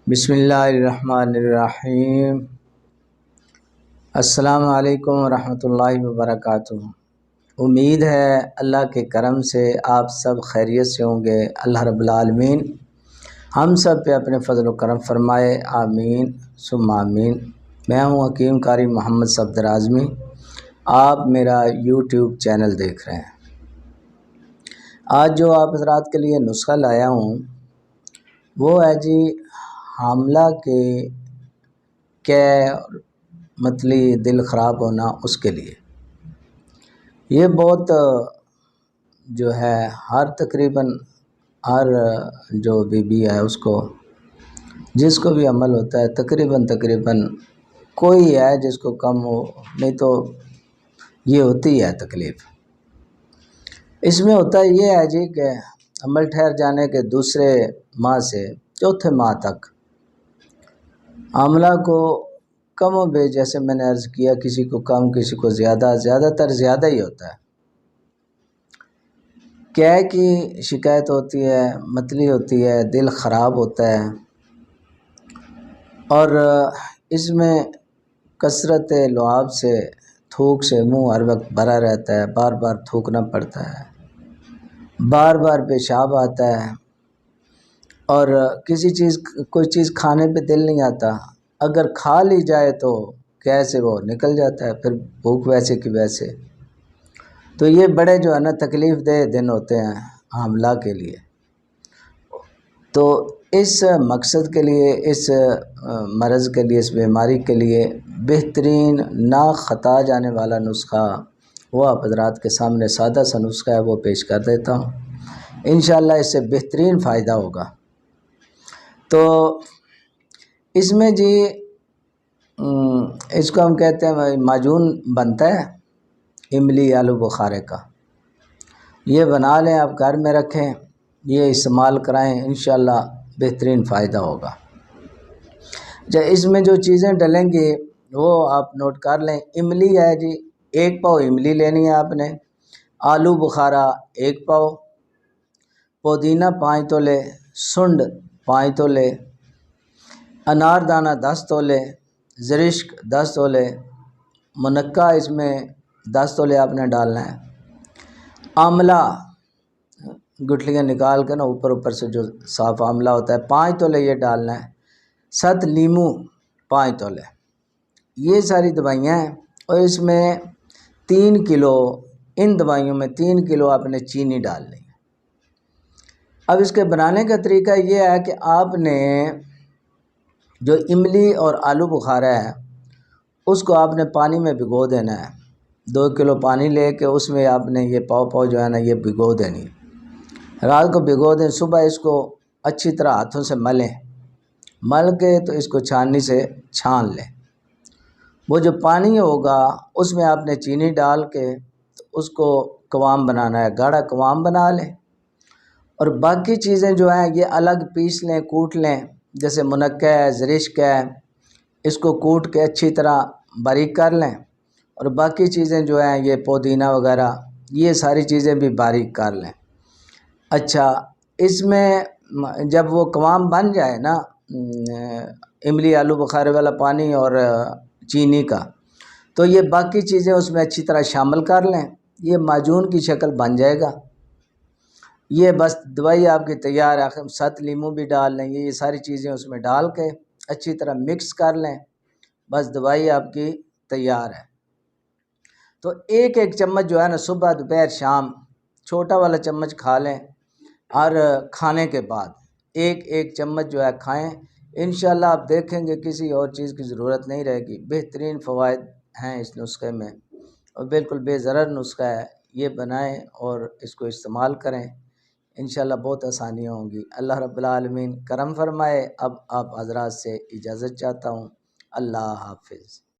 بسم اللہ الرحمن الرحیم۔ السلام علیکم ورحمۃ اللہ وبرکاتہ۔ امید ہے اللہ کے کرم سے آپ سب خیریت سے ہوں گے۔ اللہ رب العالمین ہم سب پہ اپنے فضل و کرم فرمائے، آمین ثم آمین۔ میں ہوں حکیم قاری محمد صفدر اعظمی، آپ میرا یوٹیوب چینل دیکھ رہے ہیں۔ آج جو آپ حضرات کے لیے نسخہ لایا ہوں وہ ہے جی حاملہ کے متلی دل خراب ہونا، اس کے لیے یہ بہت جو ہے تقریباً ہر جو بی ہے اس کو، جس کو بھی عمل ہوتا ہے تقریباً کوئی ہے جس کو کم ہو، نہیں تو یہ ہوتی ہے تکلیف۔ اس میں ہوتا یہ ہے جی کہ عمل ٹھہر جانے کے دوسرے ماہ سے چوتھے ماہ تک حاملہ کو کم و بیش، جیسے میں نے عرض کیا، کسی کو کم کسی کو زیادہ تر زیادہ ہی ہوتا ہے۔ کیے کی شکایت ہوتی ہے، متلی ہوتی ہے، دل خراب ہوتا ہے، اور اس میں کثرت لعاب سے، تھوک سے منہ ہر وقت بھرا رہتا ہے، بار بار تھوکنا پڑتا ہے، بار بار پیشاب آتا ہے، اور کوئی چیز کھانے پہ دل نہیں آتا، اگر کھا لی جائے تو کیسے وہ نکل جاتا ہے، پھر بھوک ویسے کی ویسے۔ تو یہ بڑے جو ہے نا تکلیف دہ دن ہوتے ہیں حاملہ کے لیے۔ تو اس مقصد کے لیے، اس مرض کے لیے، اس بیماری کے لیے بہترین نہ خطا جانے والا نسخہ وہ آپ حضرات کے سامنے سادہ سا نسخہ ہے، وہ پیش کر دیتا ہوں۔ انشاءاللہ اس سے بہترین فائدہ ہوگا۔ تو اس میں جی اس کو ہم کہتے ہیں معجون بنتا ہے املی آلو بخارے کا، یہ بنا لیں، آپ گھر میں رکھیں، یہ استعمال کرائیں، انشاءاللہ بہترین فائدہ ہوگا۔ اس میں جو چیزیں ڈلیں گی وہ آپ نوٹ کر لیں۔ املی ہے جی، 1 پاؤ املی لینی ہے آپ نے، آلو بخارا 1 پاؤ، پودینہ 5 تولے، سنڈ 5 تولے، انار دانہ 10 تولے، زرشک 10 تولے، منقع اس میں 10 تولے آپ نے ڈالنا ہے، آملہ گٹھلیاں نکال کے نا اوپر سے جو صاف آملہ ہوتا ہے 5 تولے یہ ڈالنا ہے، 7 لیمو 5 تولے، یہ ساری دوائیاں ہیں۔ اور اس میں 3 کلو، ان دوائیوں میں 3 کلو آپ نے چینی ڈالنی ہے۔ اب اس کے بنانے کا طریقہ یہ ہے کہ آپ نے جو املی اور آلو بخارا ہے اس کو آپ نے پانی میں بھگو دینا ہے، 2 کلو پانی لے کے اس میں آپ نے یہ پاؤ جو ہے نا یہ بھگو دینی، رات کو بھگو دیں، صبح اس کو اچھی طرح ہاتھوں سے مل کے تو اس کو چھاننی سے چھان لیں۔ وہ جو پانی ہوگا اس میں آپ نے چینی ڈال کے اس کو قوام بنانا ہے، گاڑھا قوام بنا لیں، اور باقی چیزیں جو ہیں یہ الگ پیس لیں، کوٹ لیں، جیسے منقع ہے، زرشک ہے، اس کو کوٹ کے اچھی طرح باریک کر لیں، اور باقی چیزیں جو ہیں یہ پودینہ وغیرہ یہ ساری چیزیں بھی باریک کر لیں۔ اچھا، اس میں جب وہ قوام بن جائے نا املی آلو بخارے والا پانی اور چینی کا، تو یہ باقی چیزیں اس میں اچھی طرح شامل کر لیں، یہ معجون کی شکل بن جائے گا۔ یہ بس دوائی آپ کی تیار ہے، 7 لیمو بھی ڈال لیں، یہ ساری چیزیں اس میں ڈال کے اچھی طرح مکس کر لیں، بس دوائی آپ کی تیار ہے۔ تو ایک چمچ جو ہے نا صبح دوپہر شام چھوٹا والا چمچ کھا لیں، اور کھانے کے بعد ایک چمچ جو ہے کھائیں، انشاءاللہ آپ دیکھیں گے کسی اور چیز کی ضرورت نہیں رہے گی۔ بہترین فوائد ہیں اس نسخے میں، اور بالکل بے ضرر نسخہ ہے، یہ بنائیں اور اس کو استعمال کریں، انشاءاللہ بہت آسانیاں ہوں گی۔ اللہ رب العالمین کرم فرمائے۔ اب آپ حضرات سے اجازت چاہتا ہوں، اللہ حافظ۔